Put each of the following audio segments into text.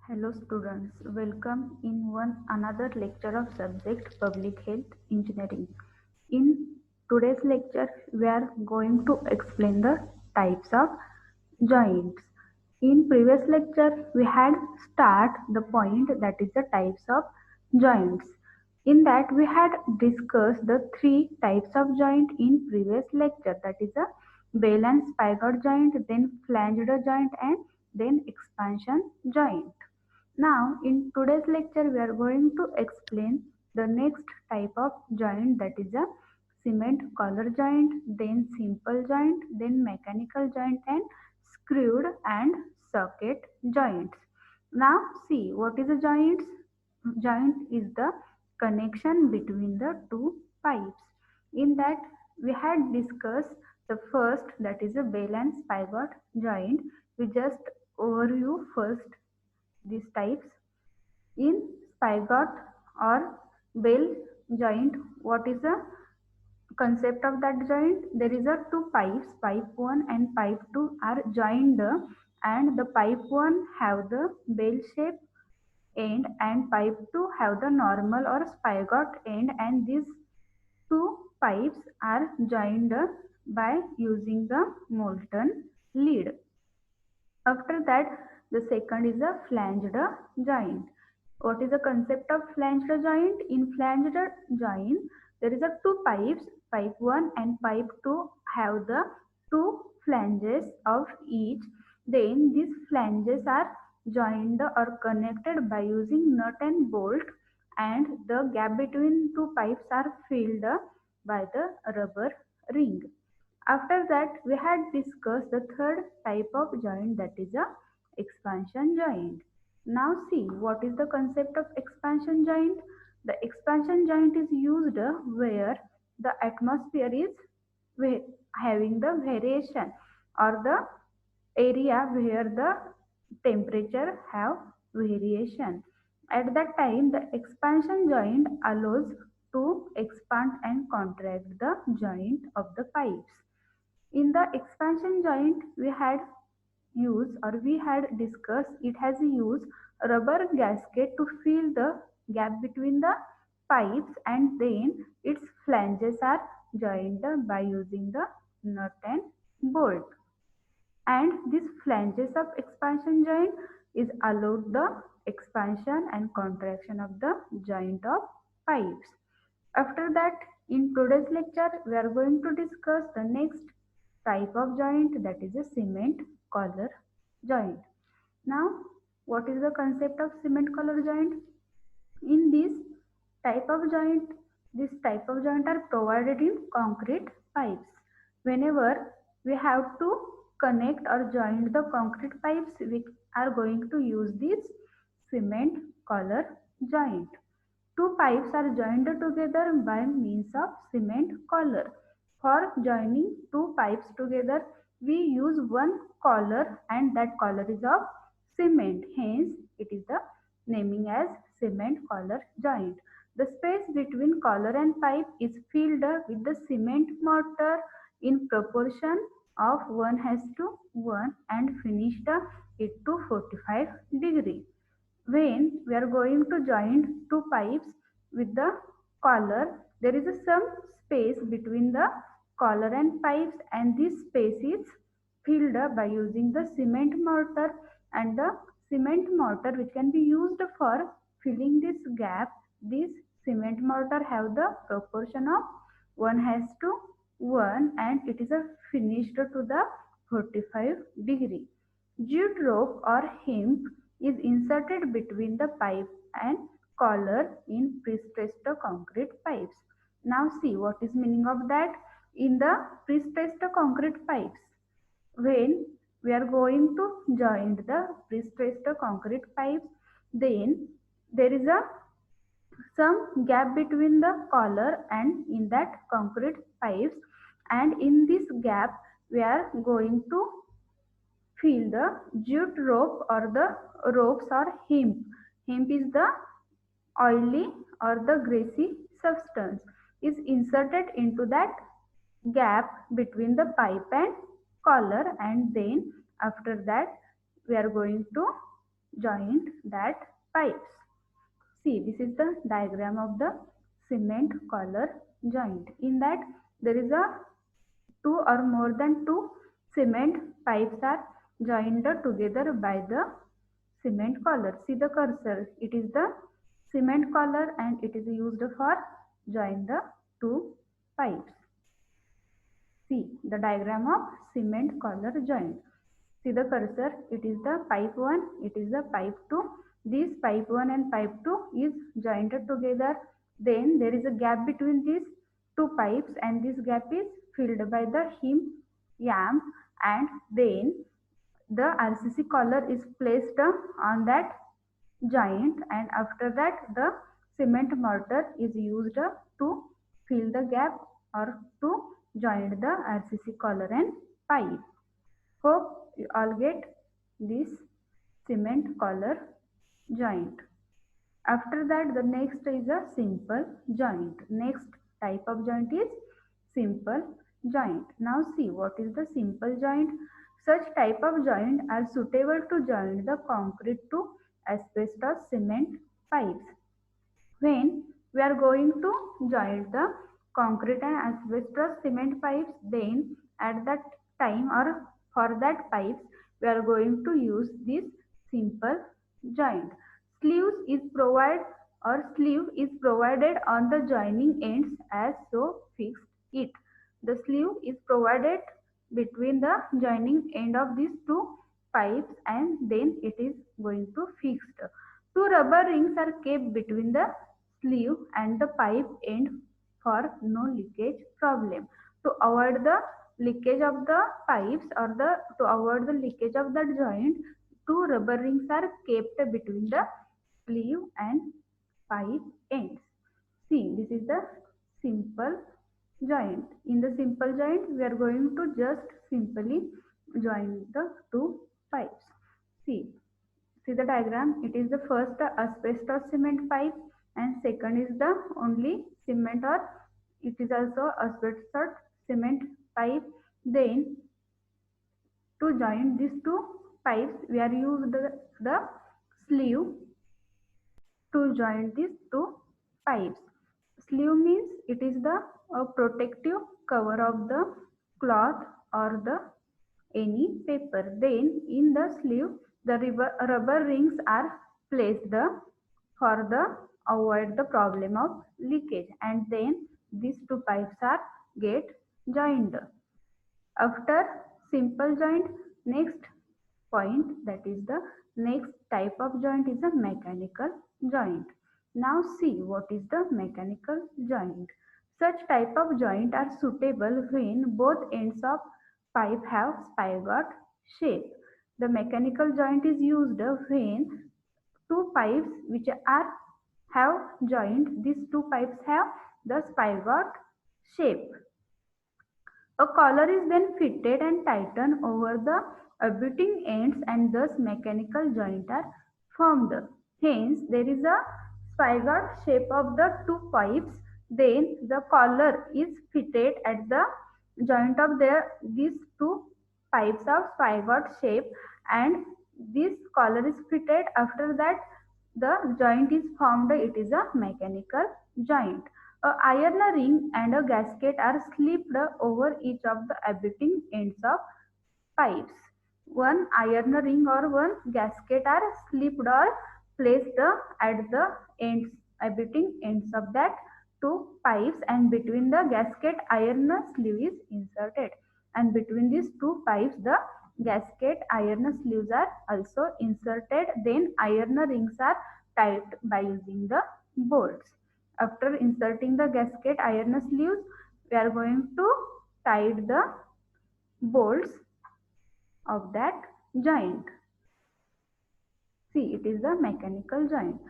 Hello students, welcome in one another lecture of subject Public Health Engineering. In today's lecture, we are going to explain the types of joints. In previous lecture, we had start the point that is the types of joints. In that, we had discussed the three types of joint in previous lecture, that is a bell and spigot joint, then flanged joint, and then expansion joint. Now, in today's lecture, we are going to explain the next type of joint, that is a cement collar joint, then simple joint, then mechanical joint, and screwed and socket joints. Now, see what is a joint? Joint is the connection between the two pipes. In that, we had discussed the first, that is a bell and spigot joint. We just overview first these types. In spigot or bell joint, what is the concept of that joint? There is a two pipes, pipe 1 and pipe 2 are joined, and the pipe 1 have the bell shape end and pipe 2 have the normal or spigot end, and these two pipes are joined by using the molten lead. After that, the second is a flanged joint. What is the concept of flanged joint? In flanged joint, there is a two pipes, pipe 1 and pipe 2 have the two flanges of each. Then these flanges are joined or connected by using nut and bolt, and the gap between two pipes are filled by the rubber ring. After that, we had discussed the third type of joint, that is a expansion joint. Now see what is the concept of expansion joint. The expansion joint is used where the atmosphere is having the variation, or the area where the temperature have variation. At that time, the expansion joint allows to expand and contract the joint of the pipes. In the expansion joint, we had discussed it has used rubber gasket to fill the gap between the pipes, and then its flanges are joined by using the nut and bolt. And these flanges of expansion joint is allowed the expansion and contraction of the joint of pipes. After that, in today's lecture, we are going to discuss the next type of joint, that is a cement collar joint. Now, what is the concept of cement collar joint? In this type of joint are provided in concrete pipes. Whenever we have to connect or join the concrete pipes, we are going to use this cement collar joint. Two pipes are joined together by means of cement collar. For joining two pipes together, we use one collar, and that collar is of cement. Hence, it is the naming as cement collar joint. The space between collar and pipe is filled with the cement mortar in proportion of 1:1 and finished it to 45 degree. When we are going to join two pipes with the collar, there is some space between the collar and pipes, and this space is filled up by using the cement mortar, and the cement mortar which can be used for filling this gap. This cement mortar have the proportion of 1:1, and it is a finished to the 45 degree. Jute rope or hemp is inserted between the pipe and collar in pre-stressed concrete pipes. Now see what is meaning of that. In the pre-stressed concrete pipes, when we are going to join the pre-stressed concrete pipes, then there is a some gap between the collar and in that concrete pipes, and in this gap we are going to fill the jute rope or the ropes or hemp. Hemp is the oily or the greasy substance is inserted into that gap between the pipe and collar, and then after that we are going to joint that pipes. See, this is the diagram of the cement collar joint. In that there is a two or more than two cement pipes are joined together by the cement collar. See the cursor, it is the cement collar and it is used for join the two pipes. See the diagram of cement collar joint. See the cursor, it is the pipe 1, it is the pipe 2. This pipe 1 and pipe 2 is jointed together. Then there is a gap between these two pipes and this gap is filled by the yam, and then the RCC collar is placed on that joint, and after that the cement mortar is used to fill the gap or to join the RCC collar and pipe. Hope you all get this cement collar joint. After that the next is a simple joint. Next type of joint is simple joint. Now see what is the simple joint. Such type of joint are suitable to join the concrete to asbestos cement pipes. When we are going to join the concrete and asbestos cement pipes, then at that time or for that pipes we are going to use this simple joint. Sleeve is provided on the joining ends as so fixed it. The sleeve is provided between the joining end of these two pipes and then it is going to fixed. Two rubber rings are kept between the sleeve and the pipe end for no leakage problem. To avoid the leakage of the pipes or to avoid the leakage of the joint, two rubber rings are kept between the sleeve and pipe ends. See, this is the simple joint. In the simple joint, we are going to just simply join the two pipes. See the diagram. It is the first asbestos cement pipe and second is the only cement or it is also asbestos cement pipe. Then to join these two pipes we are used the sleeve to join these two pipes. Sleeve means it is the protective cover of the cloth or the any paper. Then in the sleeve the rubber rings are placed for the avoid the problem of leakage, and then these two pipes are get joined. After simple joint, next point, that is the next type of joint is a mechanical joint. Now see what is the mechanical joint. Such type of joint are suitable when both ends of pipe have spigot shape. The mechanical joint is used when two pipes which are have joined, these two pipes have the spigot shape. A collar is then fitted and tightened over the abutting ends and thus mechanical joint are formed. Hence, there is a spigot shape of the two pipes. Then the collar is fitted at the joint of these two pipes of spigot shape, and this collar is fitted. After that, the joint is formed. It is a mechanical joint. A iron ring and a gasket are slipped over each of the abutting ends of pipes. One iron ring or one gasket are slipped or placed at the ends, abutting ends of that two pipes, and between the gasket iron sleeve is inserted, and between these two pipes the gasket iron sleeves are also inserted. Then iron rings are tied by using the bolts. After inserting the gasket iron sleeves, we are going to tie the bolts of that joint. See, it is a mechanical joint.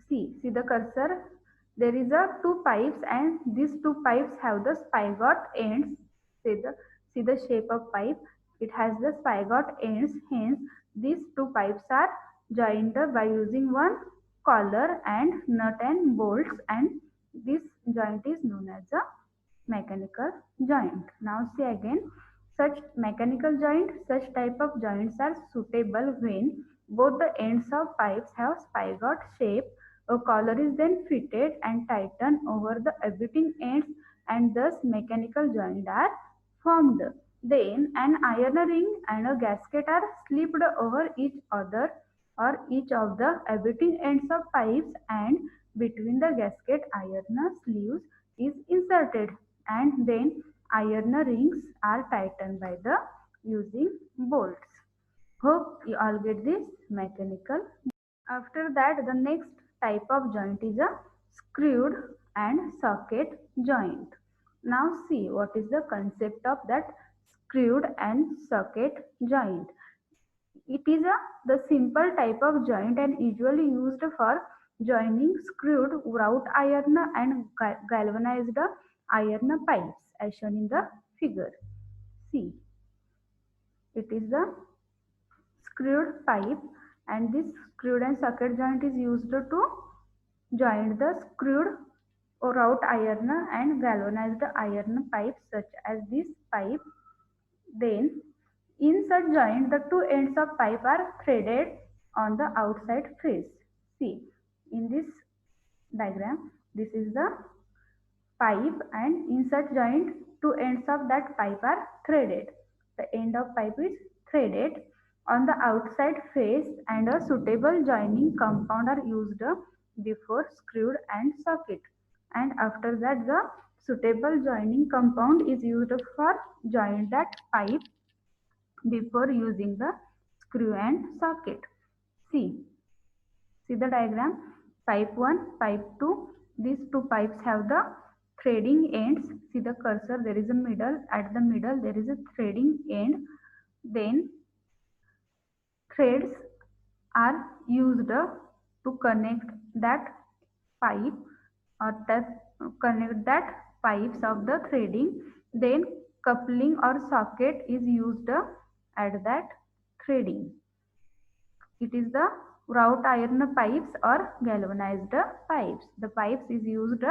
See the cursor. There is a two pipes and these two pipes have the spigot ends. See the shape of pipe. It has the spigot ends. Hence, these two pipes are joined by using one collar and nut and bolts, and this joint is known as a mechanical joint. Now see again, such mechanical joint, such type of joints are suitable when Both the ends of pipes have spigot shape. A collar is then fitted and tightened over the abutting ends, and thus mechanical joints are formed. Then an iron ring and a gasket are slipped over each other or each of the abutting ends of pipes, and between the gasket iron sleeves is inserted, and then iron rings are tightened by the using bolts. Hope you all get this mechanical. After that, the next type of joint is a screwed and socket joint. Now see what is the concept of that screwed and socket joint. It is the simple type of joint and usually used for joining screwed wrought iron and galvanized iron pipes as shown in the figure. See, it is the screwed pipe, and this screwed and socket joint is used to join the screwed wrought iron and galvanized iron pipes such as this pipe. Then in such joint the two ends of pipe are threaded on the outside face. See, in this diagram, this is the pipe, and in such joint two ends of that pipe are threaded. The end of pipe is threaded on the outside face, and a suitable joining compound are used before screwed and socket, and after that the suitable joining compound is used for join that pipe before using the screw and socket. See the diagram. Pipe 1, pipe 2. These two pipes have the threading ends. See the cursor, there is a middle. At the middle there is a threading end. Then threads are used to connect that pipe or connect that pipes of the threading. Then coupling or socket is used at that threading. It is the wrought iron pipes or galvanized pipes. The pipes is used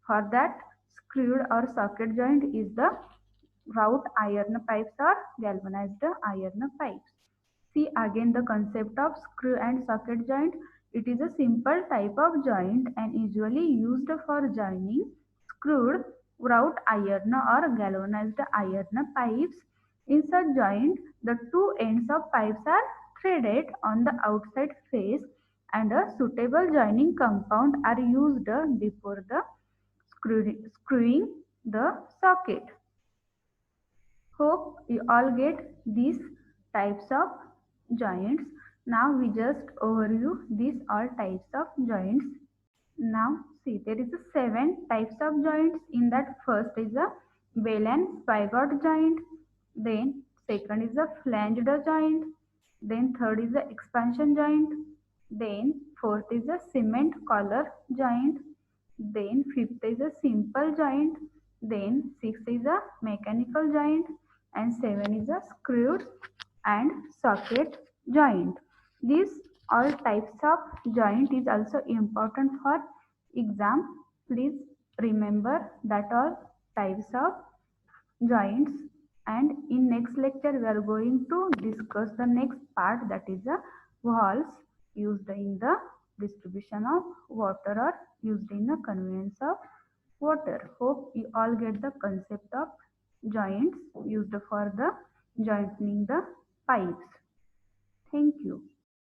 for that screwed or socket joint is the wrought iron pipes or galvanized iron pipes. See again the concept of screw and socket joint. It is a simple type of joint and usually used for joining screwed wrought iron or galvanized iron pipes. In such joint, the two ends of pipes are threaded on the outside face, and a suitable joining compound are used before the screwing the socket. Hope you all get these types of joints. Now we just overview these all types of joints. Now see, there is a 7 types of joints. In that, first is a bell and spigot joint. Then second is a flanged joint. Then third is the expansion joint. Then fourth is a cement collar joint. Then fifth is a simple joint. Then sixth is a mechanical joint, and seven is a screwed and socket joint. These all types of joint is also important for exam. Please remember that all types of joints, and in next lecture we are going to discuss the next part, that is the valves used in the distribution of water or used in the conveyance of water. Hope you all get the concept of joints used for the joining the pipes. Thank you.